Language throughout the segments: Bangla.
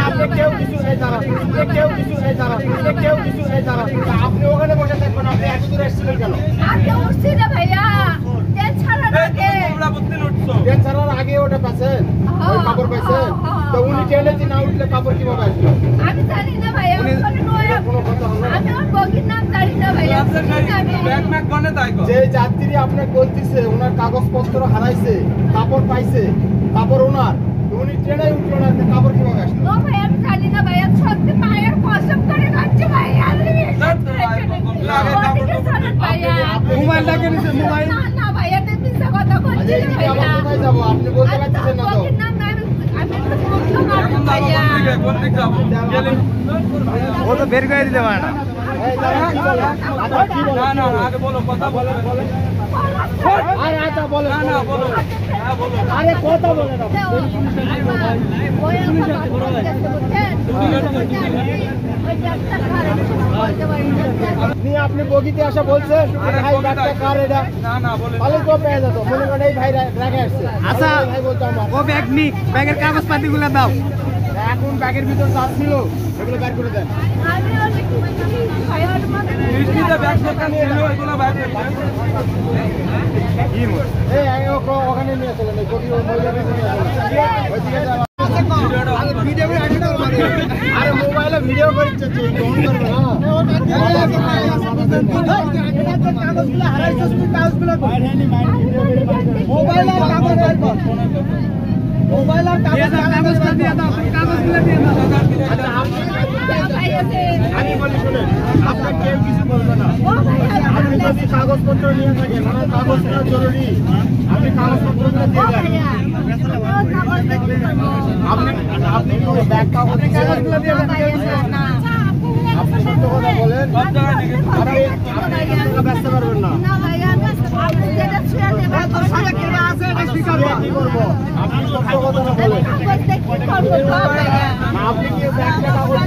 আপনি কেউ কিছু নেই দাঁড়ান, কেউ কিছু নেই দাঁড়ান, কেউ কিছু নেই দাঁড়ান। আপনি ওখানে বসে থাকবেন, আপনি এত দূরে এসেছিলেন কেন? ট্রেন ছাড়ার আগে ওটা পাচ্ছেন, ওই কাপড় পাইছেন? তো উনি ট্রেনে না উঠলে কাপড় কিভাবে আসলো? আমি জানি না ভাইয়া, কোনো কথা হলো না। আমি আমার বগির নাম জানি না ভাইয়া। যে যাত্রী আপনাকে বলতেছে ওনার কাগজপত্র হারাইছে, কাপড় পাইছে, কাপড় ওনার, উনি ট্রেনে উঠলো না, কাপড় কিভাবে আসলো? ও ভাই আমি জানি না ভাইয়া, সত্যি মায়ের কসম করে রাখছি ভাইয়া। মোবাইলটাকে নিচে, মোবাইল না না ভাইয়া, তুমি মিথ্যা কথা বলছিস ভাইয়া। কোথায় যাবো আপনি বলতে পারতেছেন না তো? বগির নাম না, আমি তো বলতে পারবো ভাইয়া। ও তো বের করে দিতে পারে না। আরে কথা বলে না। আপনি বগিতে আসা বলছেন ভাই ব্যাগটা কার এটা? তাহলে তো পেয়ে যেত, মনে করেন এই ভাই রেখে আসছে। আচ্ছা ভাই বলতো আমার ও ব্যাগ নিক, ব্যাগের কাগজপাতি গুলো দাও। এখন ব্যাগের ভিতর যা ছিল এগুলো বের করে দেন। আমি অনেক ভাইয়ার মতো ওখানে নিয়ে চলেন, বগি ওই মহিলাকে নিয়ে চলেন। ওইদিকে যাওয়া আরে মোবাইলে ভিডিও করছে, আমি বলি শুনেন, আপনার কেউ কিছু বলবে না। আপনি যদি কাগজপত্র নিয়ে থাকেন, ওনার কাগজপত্র জরুরি, আপনি কাগজপত্রগুলো দিয়ে দেন। আপনি ব্যাগ কাগজগুলো দিয়ে দেন। আপনি সত্য কথা বলেন, আপনি ব্যস্ত পারবেন না। কি করবো? আপনি সত্য কথা বলেন। আপনি কি ব্যাগটা কাগজ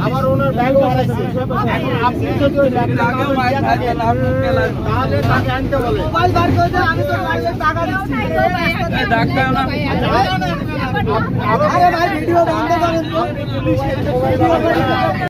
আমার ওনার ব্যাগও হারাইছে। এখন আপনি যদি ওই ব্যাগটা তাহলে তাকে আনতে বলে। মোবাইল বার করে দেন, আমি তো টাকা দিচ্ছি। আরে ভাই ভিডিও বন্ধ করেন তো।